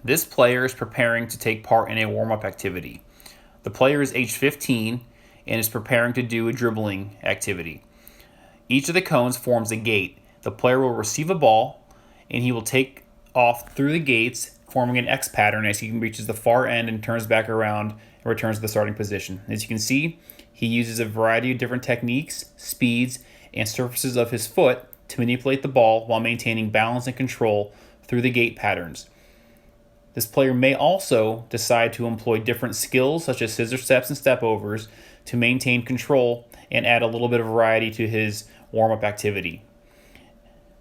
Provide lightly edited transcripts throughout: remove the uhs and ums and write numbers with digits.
This player is preparing to take part in a warm-up activity. The player is age 15 and is preparing to do a dribbling activity. Each of the cones forms a gate. The player will receive a ball and he will take off through the gates, forming an X pattern as he reaches the far end and turns back around and returns to the starting position. As you can see, he uses a variety of different techniques, speeds, and surfaces of his foot to manipulate the ball while maintaining balance and control through the gate patterns. This player may also decide to employ different skills such as scissor steps and step overs to maintain control and add a little bit of variety to his warm-up activity.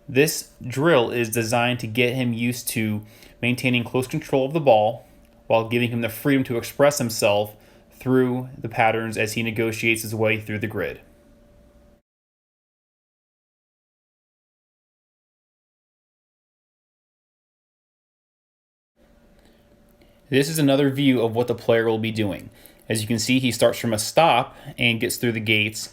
This drill is designed to get him used to maintaining close control of the ball while giving him the freedom to express himself through the patterns as he negotiates his way through the grid. This is another view of what the player will be doing. As you can see, he starts from a stop and gets through the gates,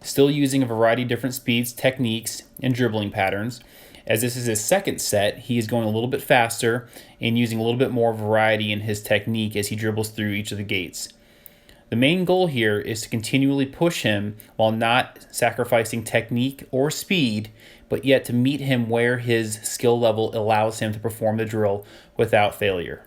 still using a variety of different speeds, techniques, and dribbling patterns. As this is his second set, he is going a little bit faster and using a little bit more variety in his technique as he dribbles through each of the gates. The main goal here is to continually push him while not sacrificing technique or speed, but yet to meet him where his skill level allows him to perform the drill without failure.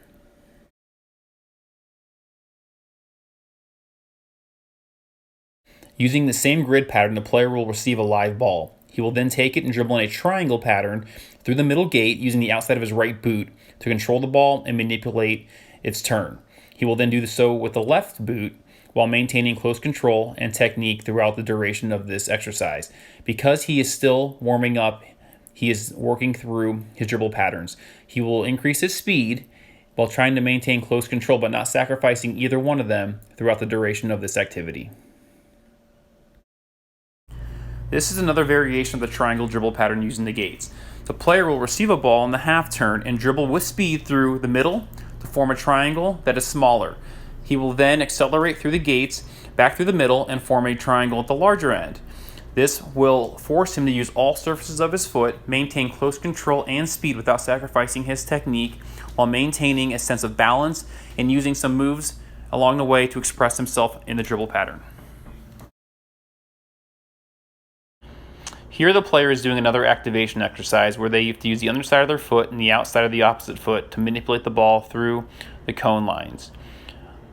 Using the same grid pattern, the player will receive a live ball. He will then take it and dribble in a triangle pattern through the middle gate using the outside of his right boot to control the ball and manipulate its turn. He will then do so with the left boot while maintaining close control and technique throughout the duration of this exercise. Because he is still warming up, he is working through his dribble patterns. He will increase his speed while trying to maintain close control but not sacrificing either one of them throughout the duration of this activity. This is another variation of the triangle dribble pattern using the gates. The player will receive a ball in the half turn and dribble with speed through the middle to form a triangle that is smaller. He will then accelerate through the gates, back through the middle, and form a triangle at the larger end. This will force him to use all surfaces of his foot, maintain close control and speed without sacrificing his technique, while maintaining a sense of balance and using some moves along the way to express himself in the dribble pattern. Here the player is doing another activation exercise where they have to use the underside of their foot and the outside of the opposite foot to manipulate the ball through the cone lines.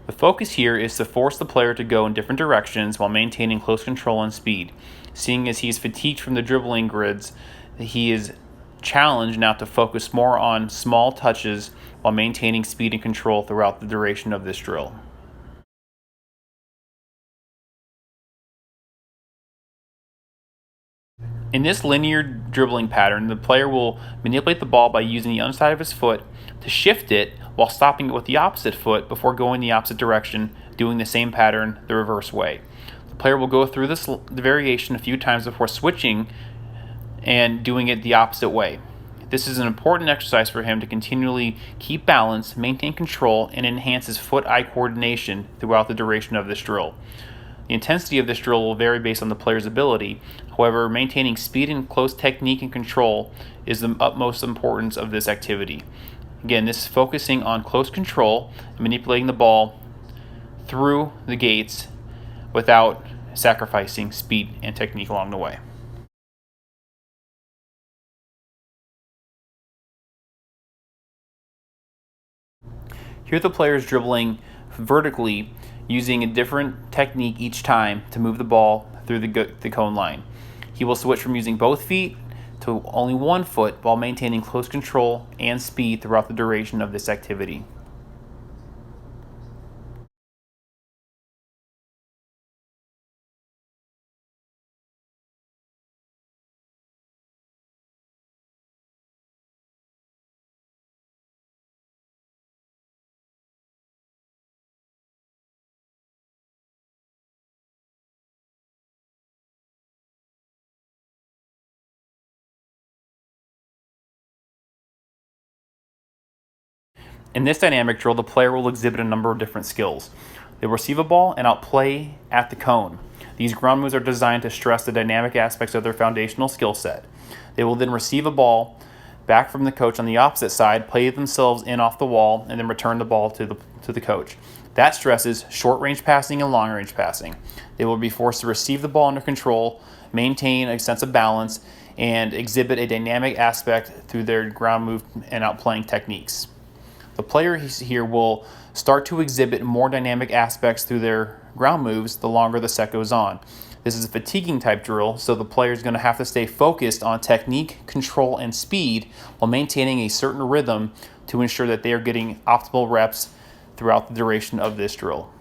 The focus here is to force the player to go in different directions while maintaining close control and speed. Seeing as he's fatigued from the dribbling grids, he is challenged now to focus more on small touches while maintaining speed and control throughout the duration of this drill. In this linear dribbling pattern, the player will manipulate the ball by using the underside of his foot to shift it while stopping it with the opposite foot before going the opposite direction, doing the same pattern the reverse way. The player will go through the variation a few times before switching and doing it the opposite way. This is an important exercise for him to continually keep balance, maintain control, and enhance his foot-eye coordination throughout the duration of this drill. The intensity of this drill will vary based on the player's ability. However, maintaining speed and close technique and control is the utmost importance of this activity. Again, this is focusing on close control and manipulating the ball through the gates without sacrificing speed and technique along the way. Here the player is dribbling vertically using a different technique each time to move the ball through the cone line. He will switch from using both feet to only one foot while maintaining close control and speed throughout the duration of this activity. In this dynamic drill, the player will exhibit a number of different skills. They will receive a ball and outplay at the cone. These ground moves are designed to stress the dynamic aspects of their foundational skill set. They will then receive a ball back from the coach on the opposite side, play themselves in off the wall, and then return the ball to the coach. That stresses short-range passing and long-range passing. They will be forced to receive the ball under control, maintain a sense of balance, and exhibit a dynamic aspect through their ground move and outplaying techniques. The player here will start to exhibit more dynamic aspects through their ground moves the longer the set goes on. This is a fatiguing type drill, so the player is going to have to stay focused on technique, control, and speed while maintaining a certain rhythm to ensure that they are getting optimal reps throughout the duration of this drill.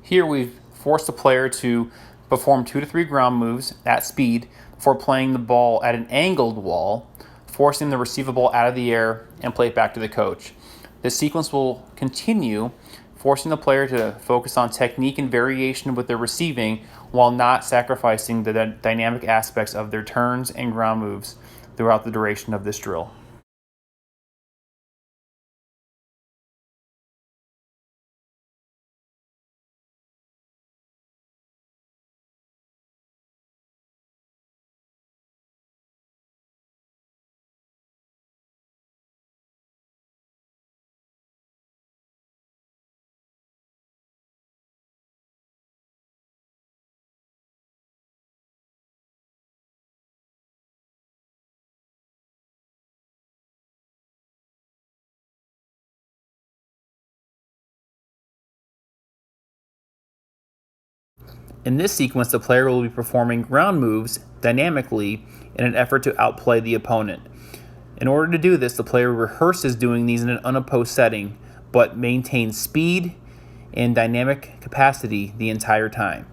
Here we've forced the player to perform 2 to 3 ground moves at speed before playing the ball at an angled wall, forcing the receiver ball out of the air and play it back to the coach. This sequence will continue, forcing the player to focus on technique and variation with their receiving while not sacrificing the dynamic aspects of their turns and ground moves throughout the duration of this drill. In this sequence, the player will be performing ground moves dynamically in an effort to outplay the opponent. In order to do this, the player rehearses doing these in an unopposed setting, but maintains speed and dynamic capacity the entire time.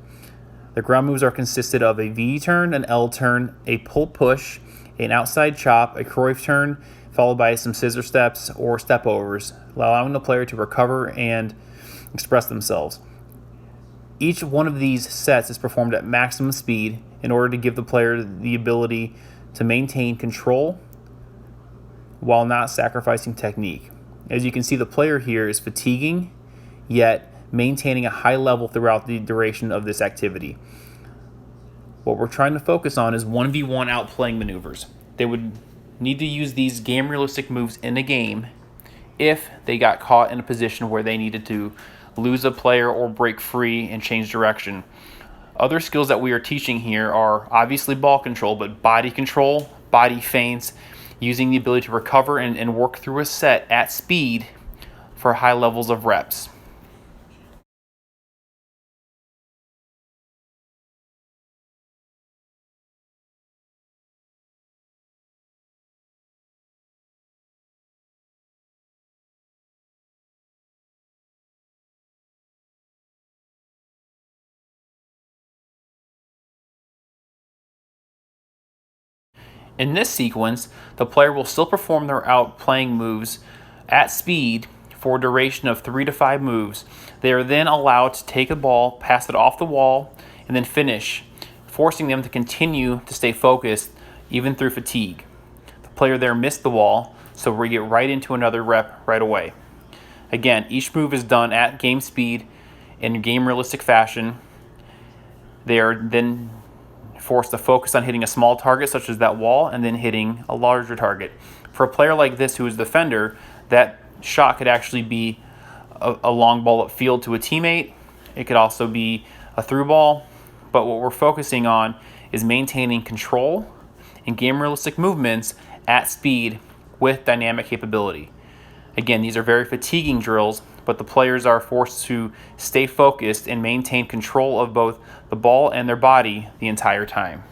The ground moves are consisted of a V turn, an L turn, a pull push, an outside chop, a Cruyff turn, followed by some scissor steps or step overs, allowing the player to recover and express themselves. Each one of these sets is performed at maximum speed in order to give the player the ability to maintain control while not sacrificing technique. As you can see, the player here is fatiguing, yet maintaining a high level throughout the duration of this activity. What we're trying to focus on is 1v1 outplaying maneuvers. They would need to use these game realistic moves in a game if they got caught in a position where they needed to lose a player or break free and change direction. Other skills that we are teaching here are obviously ball control, but body control, body feints, using the ability to recover and work through a set at speed for high levels of reps. In this sequence, the player will still perform their outplaying moves at speed for a duration of 3 to 5 moves. They are then allowed to take a ball, pass it off the wall, and then finish, forcing them to continue to stay focused even through fatigue. The player there missed the wall, so we get right into another rep right away. Again, each move is done at game speed in game realistic fashion. They are then forced to focus on hitting a small target such as that wall and then hitting a larger target. For a player like this who is the defender, that shot could actually be a long ball upfield to a teammate. It could also be a through ball, but what we're focusing on is maintaining control and game realistic movements at speed with dynamic capability. Again, these are very fatiguing drills, but the players are forced to stay focused and maintain control of both the ball and their body the entire time.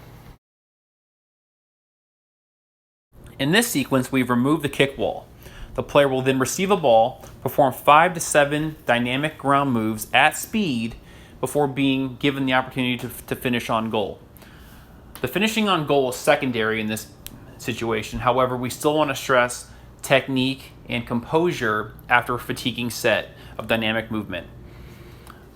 In this sequence, we've removed the kick wall. The player will then receive a ball, perform 5 to 7 dynamic ground moves at speed before being given the opportunity to finish on goal. The finishing on goal is secondary in this situation. However, we still want to stress technique and composure after a fatiguing set of dynamic movement.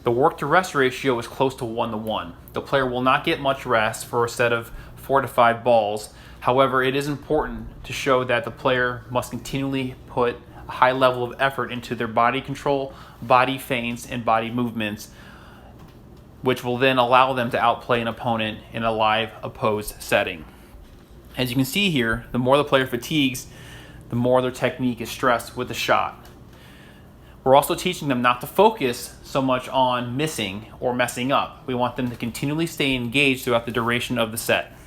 The work to rest ratio is close to 1-to-1. The player will not get much rest for a set of 4 to 5 balls. However, it is important to show that the player must continually put a high level of effort into their body control, body feints, and body movements, which will then allow them to outplay an opponent in a live opposed setting. As you can see here, the more the player fatigues, the more their technique is stressed with the shot. We're also teaching them not to focus so much on missing or messing up. We want them to continually stay engaged throughout the duration of the set.